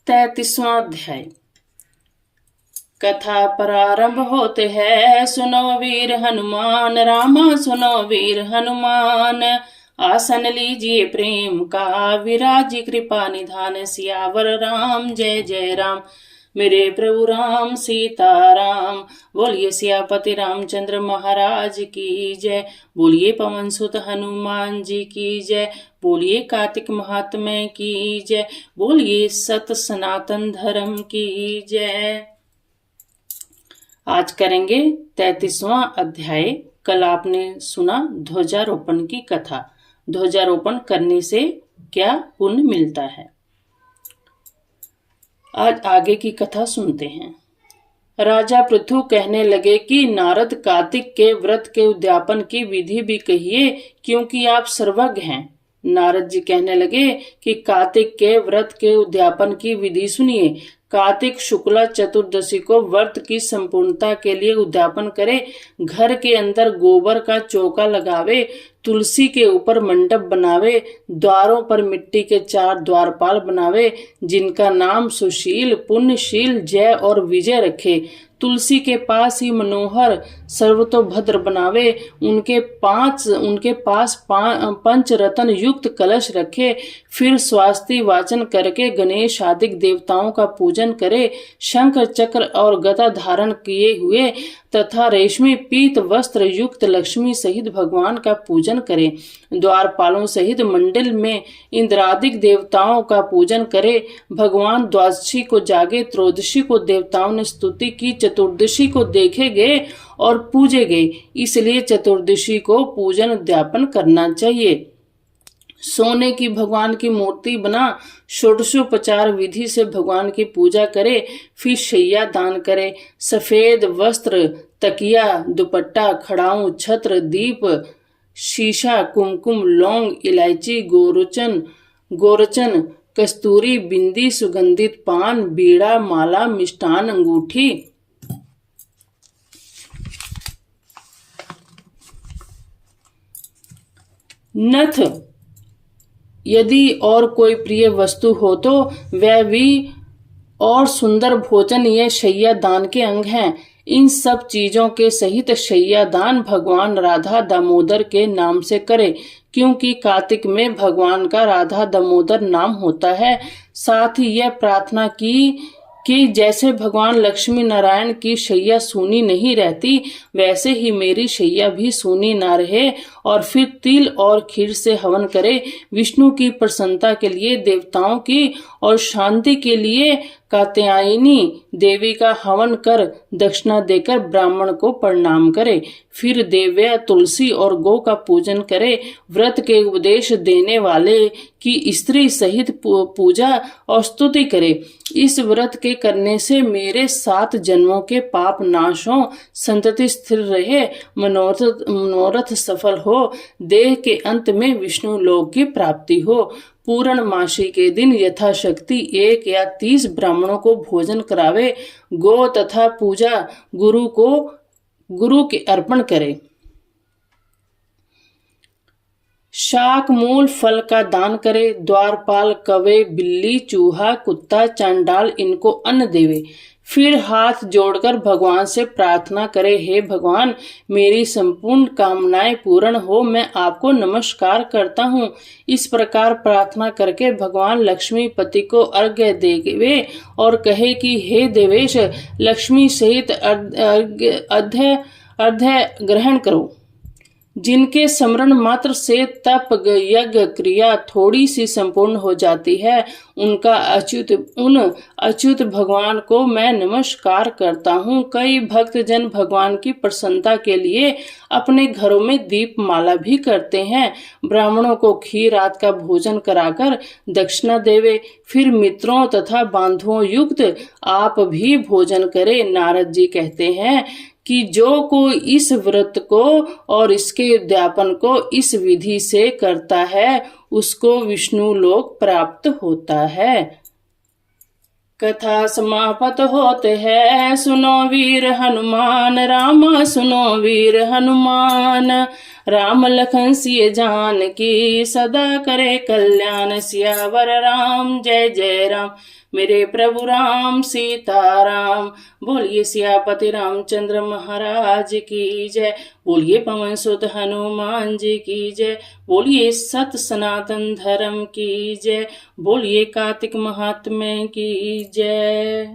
33वां अध्याय। कथा प्रारंभ होते है। सुनो वीर हनुमान, रामा सुनो वीर हनुमान। आसन लीजिए प्रेम का, विराजी कृपा निधान। सियावर राम जय जय राम, मेरे प्रभु राम सीताराम। बोलिए सियापति रामचंद्र महाराज की जय। बोलिए पवन सुत हनुमान जी की जय। बोलिए कार्तिक महात्म्य की जय। बोलिए सत सनातन धर्म की जय। आज करेंगे 33वां अध्याय। कल आपने सुना ध्वजारोपण की कथा। ध्वजारोपण करने से क्या पुण्य मिलता है, आज आगे की कथा सुनते हैं। राजा पृथु कहने लगे कि नारद, कार्तिक के व्रत के उद्यापन की विधि भी कहिए, क्योंकि आप सर्वज्ञ हैं। नारद जी कहने लगे कि कार्तिक के व्रत के उद्यापन की विधि सुनिए। कार्तिक शुक्ला चतुर्दशी को व्रत की संपूर्णता के लिए उद्यापन करे। घर के अंदर गोबर का चौका लगावे, तुलसी के ऊपर मंडप बनावे, द्वारों पर मिट्टी के 4 द्वारपाल बनावे, जिनका नाम सुशील, पुण्यशील, जय और विजय रखे। तुलसी के पास ही मनोहर सर्वतोभद्र बनावे। उनके पास 5 रत्न युक्त कलश रखे। फिर स्वास्ति वाचन करके गणेश आदि देवताओं का पूजन करे। शंख चक्र और गदा धारण किए हुए तथा रेशमी पीत वस्त्र युक्त लक्ष्मी सहित भगवान का पूजन करे। द्वारपालों सहित मंडल में इंद्रादिक देवताओं का पूजन करे। भगवान द्वादशी को जागे, त्रयोदशी को देवताओं ने स्तुति की, चतुर्दशी को देखे गए और पूजे गए, इसलिए चतुर्दशी को पूजन उद्यापन करना चाहिए। सोने की भगवान की मूर्ति बना षोडशोपचार विधि से भगवान की पूजा करे। फिर शैया दान करे। सफेद वस्त्र, तकिया, दुपट्टा, खड़ाऊं, छत्र, दीप, शीशा, कुमकुम, लौंग, इलायची, गोरचन, कस्तूरी, बिंदी, सुगंधित पान, बीड़ा, माला, मिष्टान, अंगूठी, नथ, यदि और कोई प्रिय वस्तु हो तो वह भी, और सुंदर भोजन, ये शैया दान के अंग हैं। इन सब चीजों के सहित शैया दान भगवान राधा दामोदर के नाम से करे, क्योंकि कार्तिक में भगवान का राधा दामोदर नाम होता है। साथ ही यह प्रार्थना की कि जैसे भगवान लक्ष्मी नारायण की शैया सूनी नहीं रहती, वैसे ही मेरी शैया भी सूनी ना रहे। और फिर तिल और खीर से हवन करे। विष्णु की प्रसन्नता के लिए, देवताओं की और शांति के लिए कात्यायनी देवी का हवन कर दक्षिणा देकर ब्राह्मण को प्रणाम करे। फिर देव्या, तुलसी और गौ का पूजन करे। व्रत के उपदेश देने वाले की स्त्री सहित पूजा और स्तुति करे। इस व्रत के करने से मेरे 7 जन्मों के पाप नाश हो, संतति स्थिर रहे, मनोरथ सफल हो, देह के अंत में विष्णु लोक की प्राप्ति हो। पूर्णमासी के दिन यथाशक्ति 1 या 30 ब्राह्मणों को भोजन करावे। गो तथा पूजा गुरु के अर्पण करे। शाक, मूल, फल का दान करे। द्वारपाल, कौवे, बिल्ली, चूहा, कुत्ता, चांडाल इनको अन्न देवे। फिर हाथ जोड़कर भगवान से प्रार्थना करे, हे भगवान, मेरी संपूर्ण कामनाएं पूर्ण हो, मैं आपको नमस्कार करता हूँ। इस प्रकार प्रार्थना करके भगवान लक्ष्मीपति को अर्घ्य देवे और कहे कि हे देवेश, लक्ष्मी सहित अर्घ्य ग्रहण करो। जिनके स्मरण मात्र से तप, यज्ञ, क्रिया थोड़ी सी संपूर्ण हो जाती है, उन अच्युत भगवान को मैं नमस्कार करता हूँ। कई भक्त जन भगवान की प्रसन्नता के लिए अपने घरों में दीप माला भी करते हैं। ब्राह्मणों को खीर आदि का भोजन कराकर दक्षिणा देवे। फिर मित्रों तथा बांधुओं युक्त आप भी भोजन करे। नारद जी कहते हैं कि जो कोई इस व्रत को और इसके उद्यापन को इस विधि से करता है, उसको विष्णु लोक प्राप्त होता है। कथा समाप्त होते है। सुनो वीर हनुमान, रामा सुनो वीर हनुमान। राम लखन सिय जानकी सदा करे कल्याण। सियावर राम जय जय राम, मेरे प्रभु राम सीताराम। बोलिए सियापति रामचंद्र महाराज की जय। बोलिए पवन सुत हनुमान जी की जय। बोलिए सत सनातन धर्म की जय। बोलिए कार्तिक महात्म्य की जय।